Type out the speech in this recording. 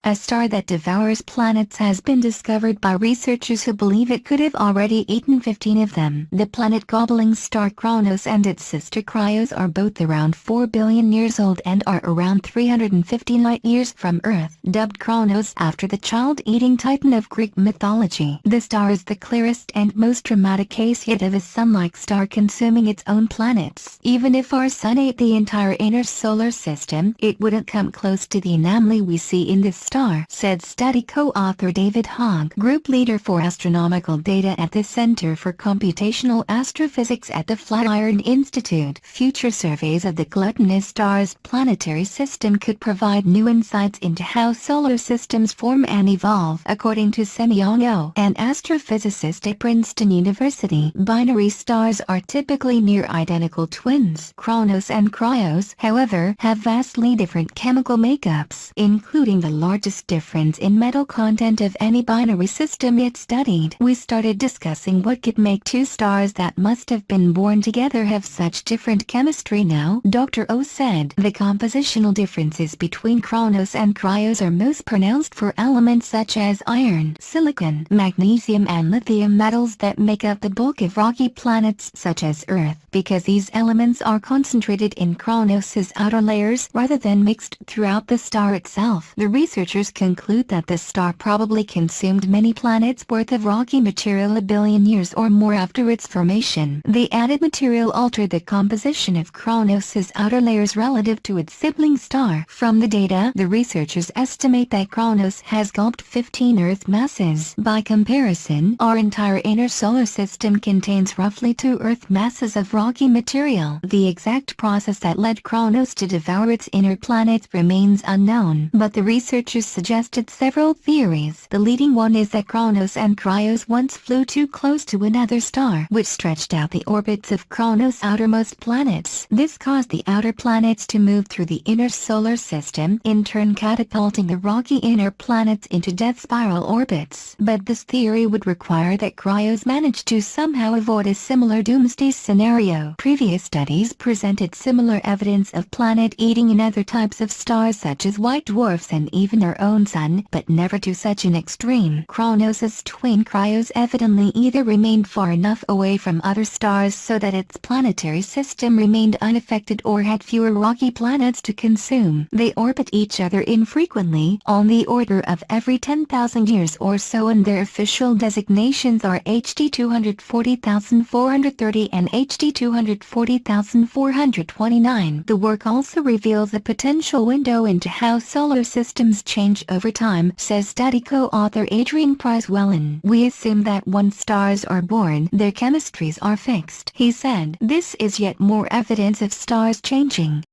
A star that devours planets has been discovered by researchers who believe it could have already eaten 15 of them. The planet-gobbling star Kronos and its sister Krios are both around 4 billion years old and are around 350 light-years from Earth. Dubbed Kronos after the child-eating titan of Greek mythology, the star is the clearest and most dramatic case yet of a sun-like star consuming its own planets. Even if our sun ate the entire inner solar system, it wouldn't come close to the anomaly we see in this star, said study co-author David Hogg, group leader for astronomical data at the Center for Computational Astrophysics at the Flatiron Institute. Future surveys of the gluttonous star's planetary system could provide new insights into how solar systems form and evolve. According to Semyong Oh, an astrophysicist at Princeton University, binary stars are typically near identical twins. Kronos and Krios, however, have vastly different chemical makeups, including the largest difference in metal content of any binary system yet studied. We started discussing what could make two stars that must have been born together have such different chemistry now, Dr. O said. The compositional differences between Kronos and Krios are most pronounced for elements such as iron, silicon, magnesium and lithium metals that make up the bulk of rocky planets such as Earth. Because these elements are concentrated in Kronos' outer layers rather than mixed throughout the star itself, the researchers conclude that the star probably consumed many planets worth of rocky material a billion years or more after its formation. The added material altered the composition of Kronos' outer layers relative to its sibling star. From the data, the researchers estimate that Kronos has gulped 15 Earth masses. By comparison, our entire inner solar system contains roughly 2 Earth masses of rocky material. The exact process that led Kronos to devour its inner planets remains unknown, but the researchers suggested several theories. The leading one is that Kronos and Krios once flew too close to another star, which stretched out the orbits of Kronos' outermost planets. This caused the outer planets to move through the inner solar system, in turn catapulting the rocky inner planets into death spiral orbits. But this theory would require that Krios managed to somehow avoid a similar doomsday scenario. Previous studies presented similar evidence of planet-eating in other types of stars such as white dwarfs and even our own sun, but never to such an extreme. Kronos' twin Krios evidently either remained far enough away from other stars so that its planetary system remained unaffected or had fewer rocky planets to consume. They orbit each other infrequently, on the order of every 10,000 years or so, and their official designations are HD 240,430 and HD 240,429. The work also reveals a potential window into how solar systems change over time, says study co-author Adrian Price-Wellen. We assume that once stars are born, their chemistries are fixed, he said. This is yet more evidence of stars changing.